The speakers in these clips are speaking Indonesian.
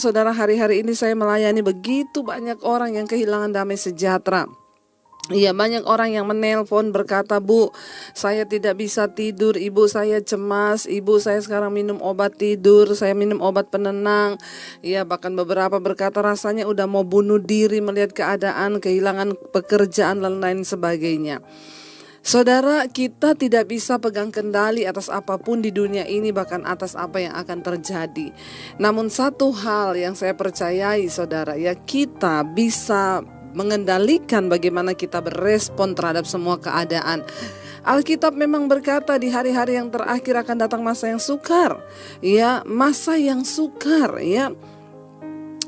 Saudara, hari-hari ini saya melayani begitu banyak orang yang kehilangan damai sejahtera. Iya, banyak orang yang menelpon berkata, "Bu, saya tidak bisa tidur, ibu saya cemas, ibu saya sekarang minum obat tidur, saya minum obat penenang." Iya, bahkan beberapa berkata rasanya udah mau bunuh diri melihat keadaan, kehilangan pekerjaan dan lain sebagainya. Saudara, kita tidak bisa pegang kendali atas apapun di dunia ini, bahkan atas apa yang akan terjadi. Namun satu hal yang saya percayai, saudara, ya, kita bisa mengendalikan bagaimana kita berespon terhadap semua keadaan. Alkitab memang berkata di hari-hari yang terakhir akan datang masa yang sukar. Ya, masa yang sukar, ya.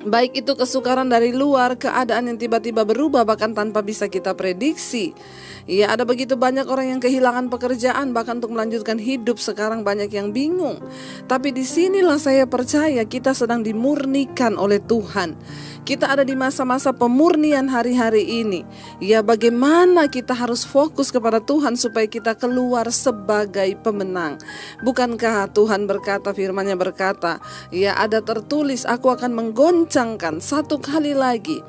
Baik itu kesukaran dari luar, keadaan yang tiba-tiba berubah bahkan tanpa bisa kita prediksi. Ya, ada begitu banyak orang yang kehilangan pekerjaan, bahkan untuk melanjutkan hidup sekarang banyak yang bingung. Tapi disinilah saya percaya kita sedang dimurnikan oleh Tuhan. Kita ada di masa-masa pemurnian hari-hari ini. Ya, bagaimana kita harus fokus kepada Tuhan supaya kita keluar sebagai pemenang. Bukankah Tuhan berkata, firman-Nya berkata, ya, ada tertulis, aku akan menggoncangkan satu kali lagi.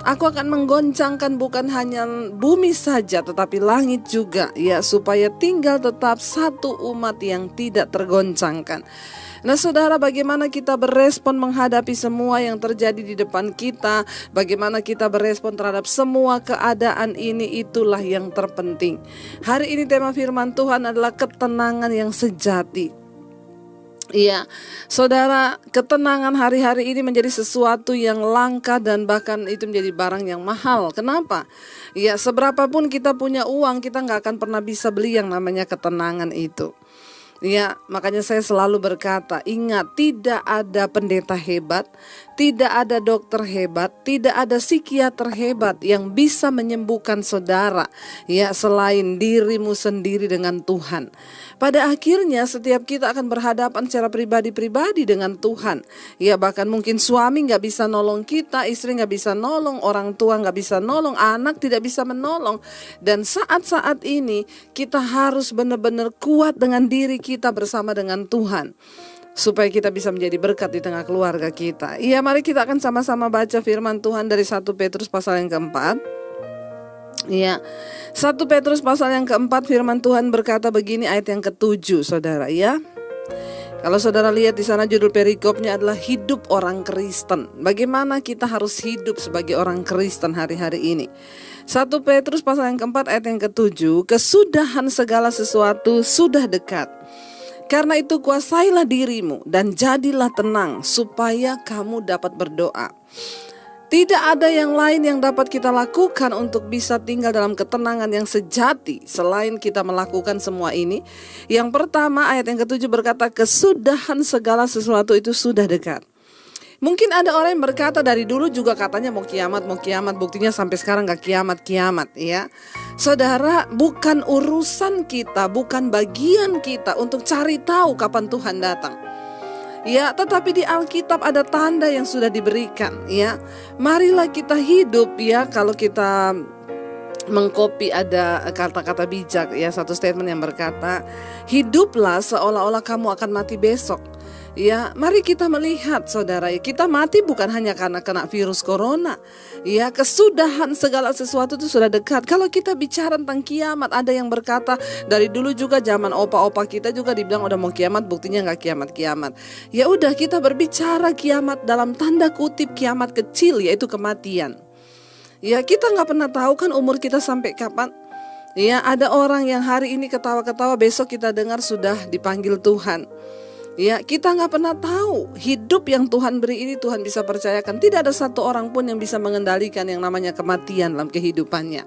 Aku akan menggoncangkan bukan hanya bumi saja tetapi langit juga, ya, supaya tinggal tetap satu umat yang tidak tergoncangkan. Nah, saudara, bagaimana kita berespon menghadapi semua yang terjadi di depan kita, bagaimana kita berespon terhadap semua keadaan ini, itulah yang terpenting. Hari ini tema firman Tuhan adalah ketenangan yang sejati. Iya, saudara, ketenangan hari-hari ini menjadi sesuatu yang langka dan bahkan itu menjadi barang yang mahal. Kenapa? Ya, seberapapun kita punya uang, kita nggak akan pernah bisa beli yang namanya ketenangan itu. Ya, makanya saya selalu berkata, ingat, tidak ada pendeta hebat, tidak ada dokter hebat, tidak ada psikiater hebat yang bisa menyembuhkan saudara, ya, selain dirimu sendiri dengan Tuhan. Pada akhirnya setiap kita akan berhadapan secara pribadi-pribadi dengan Tuhan. Ya, bahkan mungkin suami gak bisa nolong kita, istri gak bisa nolong, orang tua gak bisa nolong, anak tidak bisa menolong. Dan saat-saat ini kita harus benar-benar kuat dengan diri kita bersama dengan Tuhan, supaya kita bisa menjadi berkat di tengah keluarga kita. Iya, mari kita akan sama-sama baca firman Tuhan dari 1 Petrus pasal yang keempat. Ya, 1 Petrus pasal yang keempat, firman Tuhan berkata begini, ayat yang ke-7, saudara, ya. Kalau saudara lihat di sana judul perikopnya adalah hidup orang Kristen. Bagaimana kita harus hidup sebagai orang Kristen hari-hari ini. 1 Petrus pasal yang keempat ayat yang ke-7, kesudahan segala sesuatu sudah dekat. Karena itu kuasailah dirimu dan jadilah tenang supaya kamu dapat berdoa. Tidak ada yang lain yang dapat kita lakukan untuk bisa tinggal dalam ketenangan yang sejati selain kita melakukan semua ini. Yang pertama, ayat yang ke-7 berkata, kesudahan segala sesuatu itu sudah dekat. Mungkin ada orang yang berkata dari dulu juga katanya mau kiamat, buktinya sampai sekarang gak kiamat, ya. Saudara, bukan urusan kita, bukan bagian kita untuk cari tahu kapan Tuhan datang. Ya, tetapi di Alkitab ada tanda yang sudah diberikan, ya. Marilah kita hidup, ya. Kalau kita mengkopi ada kata-kata bijak, ya, satu statement yang berkata, hiduplah seolah-olah kamu akan mati besok. Ya, mari kita melihat, saudara, kita mati bukan hanya karena kena virus corona. Ya, kesudahan segala sesuatu itu sudah dekat. Kalau kita bicara tentang kiamat, ada yang berkata dari dulu juga zaman opa-opa kita juga dibilang udah mau kiamat, buktinya nggak kiamat-kiamat. Ya udah, kita berbicara kiamat dalam tanda kutip kiamat kecil, yaitu kematian. Ya, kita nggak pernah tahu kan umur kita sampai kapan. Ya, ada orang yang hari ini ketawa-ketawa, besok kita dengar sudah dipanggil Tuhan. Ya, kita gak pernah tahu. Hidup yang Tuhan beri ini Tuhan bisa percayakan. Tidak ada satu orang pun yang bisa mengendalikan yang namanya kematian dalam kehidupannya.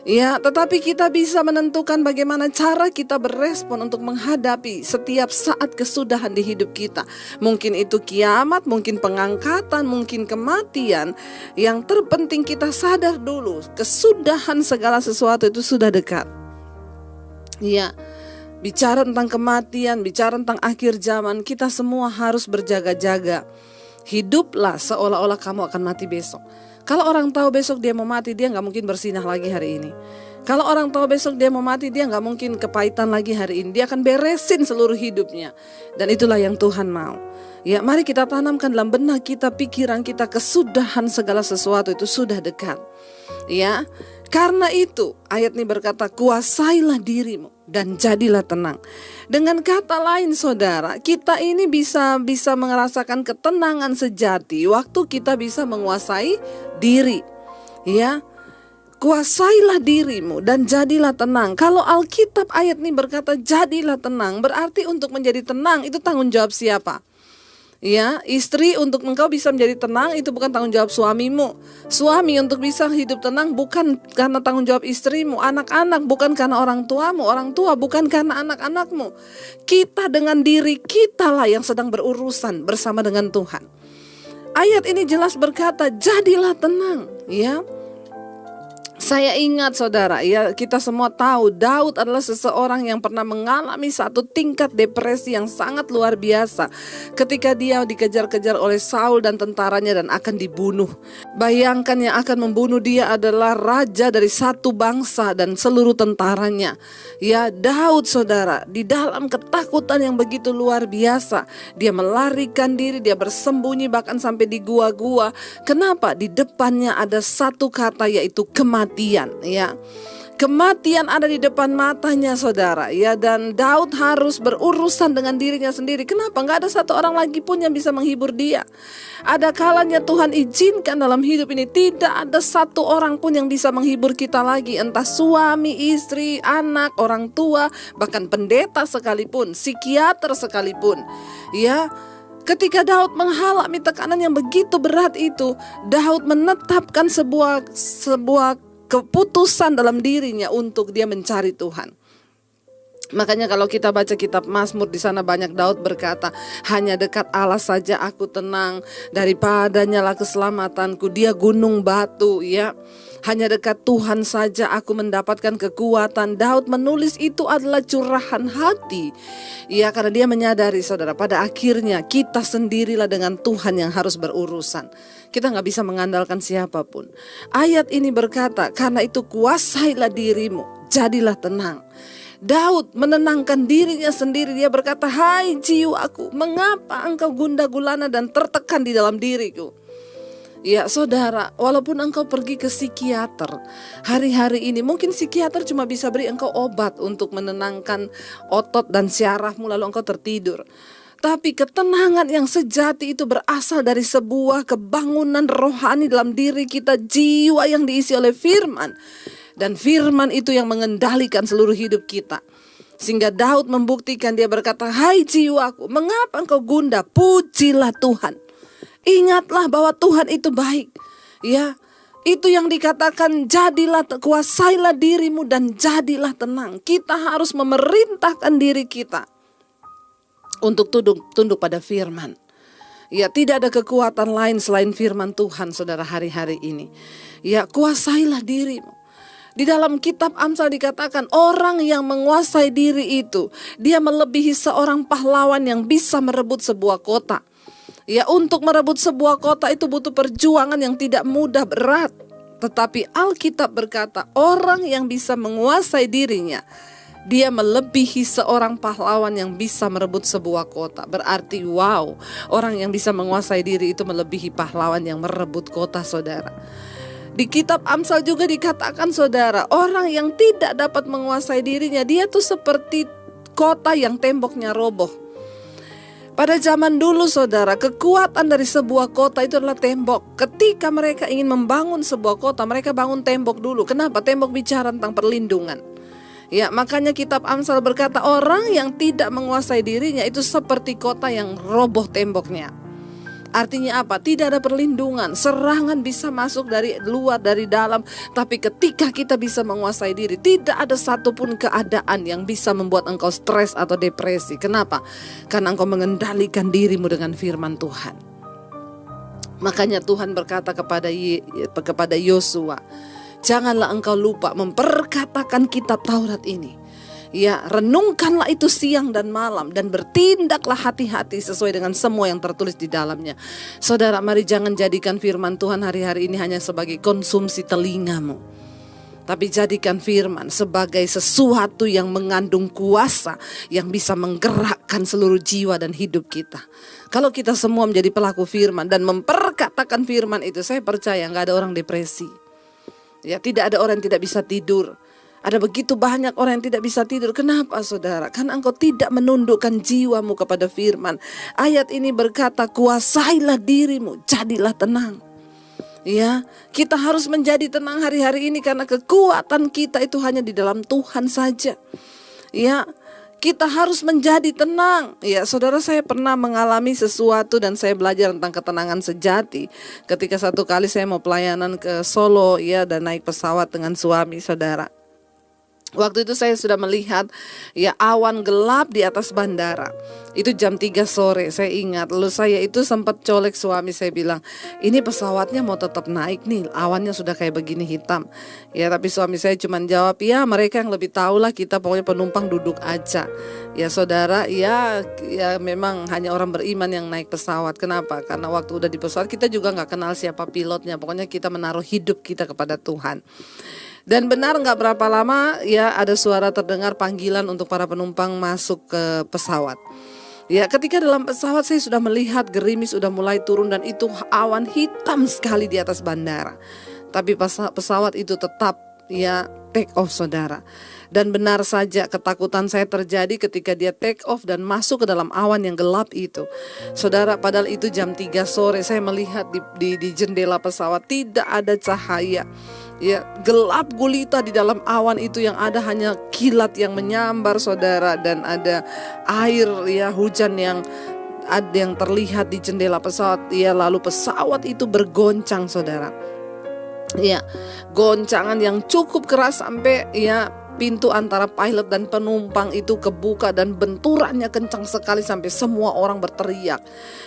Ya, tetapi kita bisa menentukan bagaimana cara kita berespon untuk menghadapi setiap saat kesudahan di hidup kita. Mungkin itu kiamat, mungkin pengangkatan, mungkin kematian. Yang terpenting kita sadar dulu, kesudahan segala sesuatu itu sudah dekat. Ya, bicara tentang kematian, bicara tentang akhir zaman, kita semua harus berjaga-jaga. Hiduplah seolah-olah kamu akan mati besok. Kalau orang tahu besok dia mau mati, dia gak mungkin bersinah lagi hari ini. Kalau orang tahu besok dia mau mati, dia nggak mungkin kepahitan lagi hari ini. Dia akan beresin seluruh hidupnya. Dan itulah yang Tuhan mau. Ya, mari kita tanamkan dalam benak kita, pikiran kita, kesudahan segala sesuatu itu sudah dekat. Ya, karena itu ayat ini berkata, kuasailah dirimu dan jadilah tenang. Dengan kata lain saudara, kita ini bisa merasakan ketenangan sejati waktu kita bisa menguasai diri. Ya, kuasailah dirimu dan jadilah tenang. Kalau Alkitab ayat ini berkata jadilah tenang, berarti untuk menjadi tenang itu tanggung jawab siapa? Ya, istri, untuk engkau bisa menjadi tenang itu bukan tanggung jawab suamimu. Suami untuk bisa hidup tenang bukan karena tanggung jawab istrimu. Anak-anak bukan karena orang tuamu. Orang tua bukan karena anak-anakmu. Kita dengan diri kita lah yang sedang berurusan bersama dengan Tuhan. Ayat ini jelas berkata jadilah tenang. Ya, saya ingat saudara, ya kita semua tahu Daud adalah seseorang yang pernah mengalami satu tingkat depresi yang sangat luar biasa ketika dia dikejar-kejar oleh Saul dan tentaranya dan akan dibunuh. Bayangkan yang akan membunuh dia adalah raja dari satu bangsa dan seluruh tentaranya. Ya, Daud saudara, di dalam ketakutan yang begitu luar biasa, dia melarikan diri, dia bersembunyi bahkan sampai di gua-gua. Kenapa? Di depannya ada satu kata, yaitu kematian. Ya, kematian ada di depan matanya saudara. Ya, dan Daud harus berurusan dengan dirinya sendiri. Kenapa? Gak ada satu orang lagi pun yang bisa menghibur dia. Ada kalanya Tuhan izinkan dalam hidup ini tidak ada satu orang pun yang bisa menghibur kita lagi. Entah suami, istri, anak, orang tua, bahkan pendeta sekalipun, psikiater sekalipun. Ya, ketika Daud mengalami tekanan yang begitu berat itu, Daud menetapkan sebuah keputusan dalam dirinya untuk dia mencari Tuhan. Makanya kalau kita baca kitab Mazmur, di sana banyak Daud berkata, hanya dekat Allah saja aku tenang, daripadanya lah keselamatanku. Dia gunung batu, ya. Hanya dekat Tuhan saja aku mendapatkan kekuatan. Daud menulis itu adalah curahan hati. Ya, karena dia menyadari saudara, pada akhirnya kita sendirilah dengan Tuhan yang harus berurusan. Kita gak bisa mengandalkan siapapun. Ayat ini berkata, karena itu kuasailah dirimu, jadilah tenang. Daud menenangkan dirinya sendiri. Dia berkata, hai jiwaku, mengapa engkau gundah gulana dan tertekan di dalam diriku? Ya saudara, walaupun engkau pergi ke psikiater hari-hari ini, mungkin psikiater cuma bisa beri engkau obat untuk menenangkan otot dan syarafmu lalu engkau tertidur. Tapi ketenangan yang sejati itu berasal dari sebuah kebangunan rohani dalam diri kita, jiwa yang diisi oleh firman. Dan firman itu yang mengendalikan seluruh hidup kita. Sehingga Daud membuktikan, dia berkata, hai jiwaku, mengapa engkau gundah? Pujilah Tuhan. Ingatlah bahwa Tuhan itu baik. Ya, itu yang dikatakan jadilah, kuasailah dirimu dan jadilah tenang. Kita harus memerintahkan diri kita untuk tunduk pada firman. Ya, tidak ada kekuatan lain selain firman Tuhan saudara hari-hari ini. Ya, kuasailah dirimu. Di dalam kitab Amsal dikatakan orang yang menguasai diri itu, dia melebihi seorang pahlawan yang bisa merebut sebuah kota. Ya, untuk merebut sebuah kota itu butuh perjuangan yang tidak mudah, berat. Tetapi Alkitab berkata orang yang bisa menguasai dirinya, dia melebihi seorang pahlawan yang bisa merebut sebuah kota. Berarti wow, orang yang bisa menguasai diri itu melebihi pahlawan yang merebut kota saudara. Di kitab Amsal juga dikatakan saudara, orang yang tidak dapat menguasai dirinya, dia tuh seperti kota yang temboknya roboh. Pada zaman dulu saudara, kekuatan dari sebuah kota itu adalah tembok. Ketika mereka ingin membangun sebuah kota, mereka bangun tembok dulu. Kenapa? Tembok bicara tentang perlindungan. Ya, makanya kitab Amsal berkata orang yang tidak menguasai dirinya itu seperti kota yang roboh temboknya. Artinya apa? Tidak ada perlindungan. Serangan bisa masuk dari luar, dari dalam. Tapi ketika kita bisa menguasai diri, tidak ada satupun keadaan yang bisa membuat engkau stres atau depresi. Kenapa? Karena engkau mengendalikan dirimu dengan firman Tuhan. Makanya Tuhan berkata kepada Yosua, janganlah engkau lupa memperkatakan kitab Taurat ini. Ya, renungkanlah itu siang dan malam dan bertindaklah hati-hati sesuai dengan semua yang tertulis di dalamnya. Saudara, mari jangan jadikan firman Tuhan hari-hari ini hanya sebagai konsumsi telingamu. Tapi jadikan firman sebagai sesuatu yang mengandung kuasa, yang bisa menggerakkan seluruh jiwa dan hidup kita. Kalau kita semua menjadi pelaku firman dan memperkatakan firman itu, saya percaya gak ada orang depresi. Ya, tidak ada orang yang tidak bisa tidur. Ada begitu banyak orang yang tidak bisa tidur. Kenapa saudara? Karena engkau tidak menundukkan jiwamu kepada firman. Ayat ini berkata, kuasailah dirimu, jadilah tenang. Ya, kita harus menjadi tenang hari-hari ini karena kekuatan kita itu hanya di dalam Tuhan saja. Ya, kita harus menjadi tenang. Ya, saudara, saya pernah mengalami sesuatu dan saya belajar tentang ketenangan sejati. Ketika satu kali saya mau pelayanan ke Solo, ya, dan naik pesawat dengan suami, saudara. Waktu itu saya sudah melihat ya awan gelap di atas bandara. Itu jam 3 sore, saya ingat. Lalu saya itu sempat colek suami, saya bilang, ini pesawatnya mau tetap naik nih, awannya sudah kayak begini hitam. Ya, tapi suami saya cuma jawab, ya mereka yang lebih tahu lah, kita pokoknya penumpang duduk aja. Ya saudara, ya memang hanya orang beriman yang naik pesawat. Kenapa? Karena waktu udah di pesawat kita juga gak kenal siapa pilotnya. Pokoknya kita menaruh hidup kita kepada Tuhan. Dan benar gak berapa lama ya ada suara terdengar panggilan untuk para penumpang masuk ke pesawat. Ya, ketika dalam pesawat saya sudah melihat gerimis sudah mulai turun dan itu awan hitam sekali di atas bandara. Tapi pesawat itu tetap ya take off, saudara. Dan benar saja ketakutan saya terjadi ketika dia take off dan masuk ke dalam awan yang gelap itu. Saudara, padahal itu jam 3 sore, saya melihat di jendela pesawat tidak ada cahaya. Ya, gelap gulita di dalam awan itu, yang ada hanya kilat yang menyambar, saudara, dan ada air ya hujan yang ada yang terlihat di jendela pesawat. Ya, lalu pesawat itu bergoncang, saudara. Ya, goncangan yang cukup keras sampai ya pintu antara pilot dan penumpang itu kebuka dan benturannya kencang sekali sampai semua orang berteriak.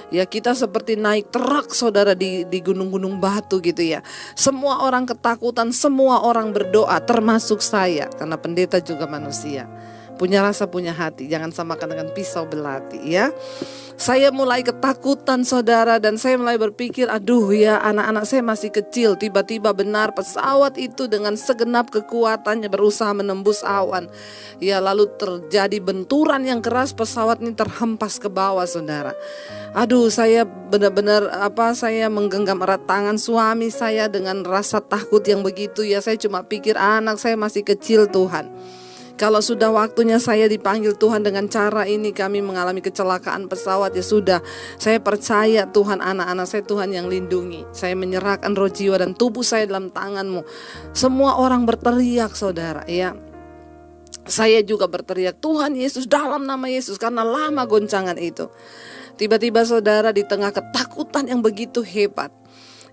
Ya, kita seperti naik truk, saudara, di gunung-gunung batu gitu ya. Semua orang ketakutan, semua orang berdoa, termasuk saya, karena pendeta juga manusia. Punya rasa, punya hati, jangan samakan dengan pisau belati ya. Saya mulai ketakutan, saudara, dan saya mulai berpikir, aduh ya, anak-anak saya masih kecil. Tiba-tiba benar pesawat itu dengan segenap kekuatannya berusaha menembus awan. Ya, lalu terjadi benturan yang keras, pesawat ini terhempas ke bawah, saudara. Aduh, saya benar-benar saya menggenggam erat tangan suami saya dengan rasa takut yang begitu ya. Saya cuma pikir, anak saya masih kecil, Tuhan. Kalau sudah waktunya saya dipanggil Tuhan dengan cara ini, kami mengalami kecelakaan pesawat, ya sudah. Saya percaya Tuhan, anak-anak saya Tuhan yang lindungi. Saya menyerahkan roh, jiwa, dan tubuh saya dalam tangan-Mu. Semua orang berteriak, saudara ya. Saya juga berteriak, Tuhan Yesus, dalam nama Yesus, karena lama goncangan itu. Tiba-tiba, saudara, di tengah ketakutan yang begitu hebat,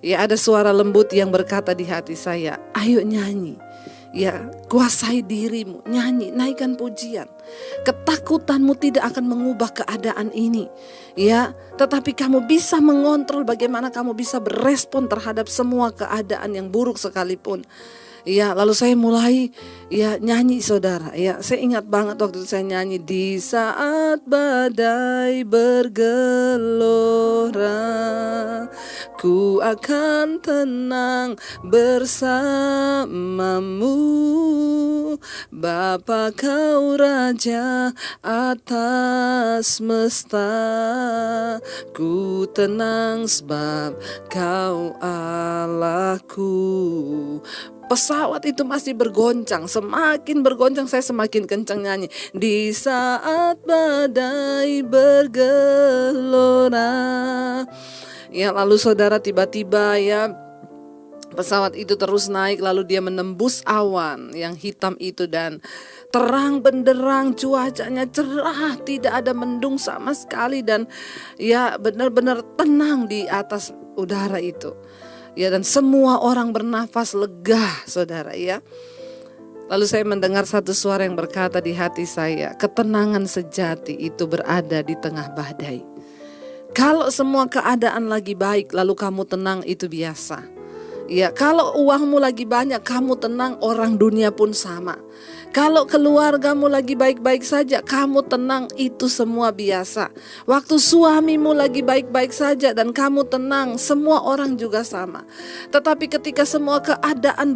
ya ada suara lembut yang berkata di hati saya, ayo nyanyi. Ya, kuasai dirimu, nyanyi, naikkan pujian. Ketakutanmu tidak akan mengubah keadaan ini. Ya, tetapi kamu bisa mengontrol bagaimana kamu bisa berespon terhadap semua keadaan yang buruk sekalipun. Ya, lalu saya mulai ya nyanyi, saudara. Ya, saya ingat banget waktu itu saya nyanyi, di saat badai bergelora, ku akan tenang bersamamu. Bapa, kau raja atas semesta, ku tenang sebab kau Allahku. Pesawat itu masih bergoncang, semakin bergoncang saya semakin kencang nyanyi. Di saat badai bergelora. Ya, lalu saudara, tiba-tiba ya pesawat itu terus naik, lalu dia menembus awan yang hitam itu dan terang benderang, cuacanya cerah, tidak ada mendung sama sekali, dan ya benar-benar tenang di atas udara itu. Ya, dan semua orang bernafas lega, saudara ya. Lalu saya mendengar satu suara yang berkata di hati saya, ketenangan sejati itu berada di tengah badai. Kalau semua keadaan lagi baik lalu kamu tenang, itu biasa. Ya, kalau uangmu lagi banyak kamu tenang, orang dunia pun sama. Kalau keluargamu lagi baik-baik saja, kamu tenang, itu semua biasa. Waktu suamimu lagi baik-baik saja dan kamu tenang, semua orang juga sama. Tetapi ketika semua keadaan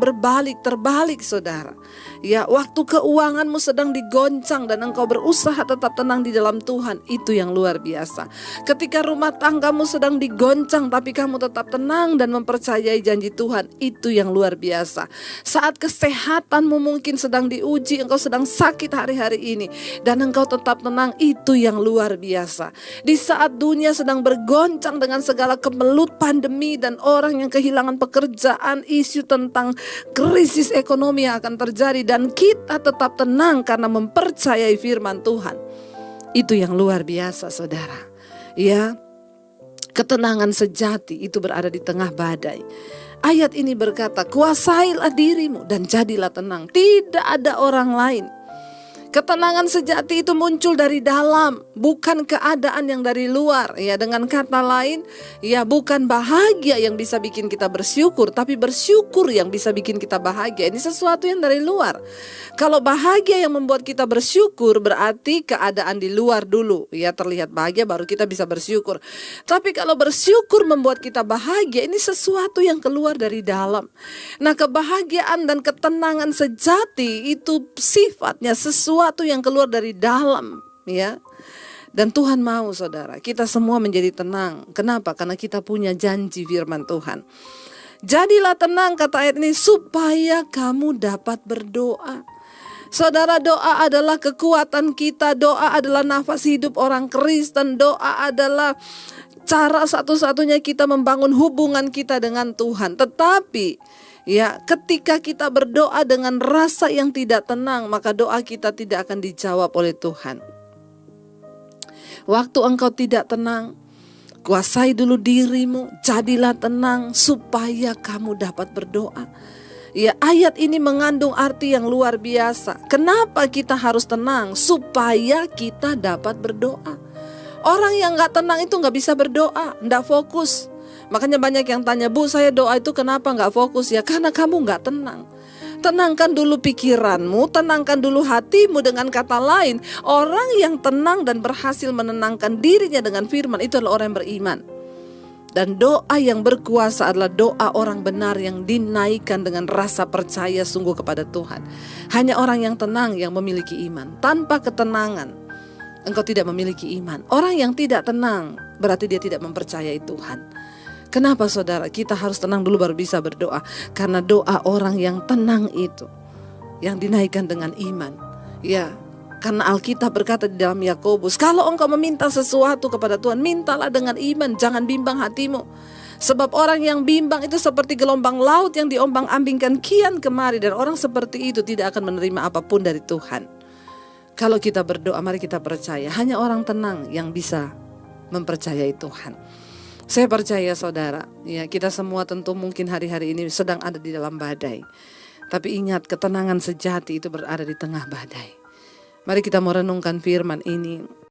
terbalik saudara. Ya, waktu keuanganmu sedang digoncang dan engkau berusaha tetap tenang di dalam Tuhan, itu yang luar biasa. Ketika rumah tanggamu sedang digoncang tapi kamu tetap tenang dan mempercayai janji Tuhan, itu yang luar biasa. Saat kesehatanmu mungkin sedang diuji, engkau sedang sakit hari-hari ini dan engkau tetap tenang, itu yang luar biasa. Di saat dunia sedang bergoncang dengan segala kemelut pandemi dan orang yang kehilangan pekerjaan, isu tentang krisis ekonomi yang akan terjadi, dan kita tetap tenang karena mempercayai firman Tuhan, itu yang luar biasa saudara. Ya, ketenangan sejati itu berada di tengah badai. Ayat ini berkata, kuasailah dirimu dan jadilah tenang. Tidak ada orang lain. Ketenangan sejati itu muncul dari dalam, bukan keadaan yang dari luar. Ya, dengan kata lain, ya bukan bahagia yang bisa bikin kita bersyukur, tapi bersyukur yang bisa bikin kita bahagia. Ini sesuatu yang dari luar. Kalau bahagia yang membuat kita bersyukur, berarti keadaan di luar dulu. Ya, terlihat bahagia baru kita bisa bersyukur. Tapi kalau bersyukur membuat kita bahagia, ini sesuatu yang keluar dari dalam. Nah, kebahagiaan dan ketenangan sejati itu sifatnya sesuatu yang keluar dari dalam, ya. Dan Tuhan mau saudara, kita semua menjadi tenang. Kenapa? Karena kita punya janji firman Tuhan. Jadilah tenang, kata ayat ini, supaya kamu dapat berdoa. Saudara, doa adalah kekuatan kita. Doa adalah nafas hidup orang Kristen. Doa adalah cara satu-satunya kita membangun hubungan kita dengan Tuhan. Tetapi ya, ketika kita berdoa dengan rasa yang tidak tenang, maka doa kita tidak akan dijawab oleh Tuhan. Waktu engkau tidak tenang, kuasai dulu dirimu, jadilah tenang supaya kamu dapat berdoa. Ya, ayat ini mengandung arti yang luar biasa. Kenapa kita harus tenang? Supaya kita dapat berdoa. Orang yang gak tenang itu gak bisa berdoa, gak fokus. Makanya banyak yang tanya, Bu, saya doa itu kenapa gak fokus? Ya karena kamu gak tenang. Tenangkan dulu pikiranmu, tenangkan dulu hatimu. Dengan kata lain, orang yang tenang dan berhasil menenangkan dirinya dengan firman, itu adalah orang yang beriman. Dan doa yang berkuasa adalah doa orang benar yang dinaikkan dengan rasa percaya sungguh kepada Tuhan. Hanya orang yang tenang yang memiliki iman. Tanpa ketenangan, engkau tidak memiliki iman. Orang yang tidak tenang berarti dia tidak mempercayai Tuhan. Kenapa saudara? Kita harus tenang dulu baru bisa berdoa. Karena doa orang yang tenang itu yang dinaikkan dengan iman. Ya, karena Alkitab berkata di dalam Yakobus, kalau engkau meminta sesuatu kepada Tuhan, mintalah dengan iman, jangan bimbang hatimu. Sebab orang yang bimbang itu seperti gelombang laut yang diombang-ambingkan kian kemari, dan orang seperti itu tidak akan menerima apapun dari Tuhan. Kalau kita berdoa, mari kita percaya hanya orang tenang yang bisa mempercayai Tuhan. Saya percaya saudara, ya kita semua tentu mungkin hari-hari ini sedang ada di dalam badai. Tapi ingat, ketenangan sejati itu berada di tengah badai. Mari kita merenungkan firman ini.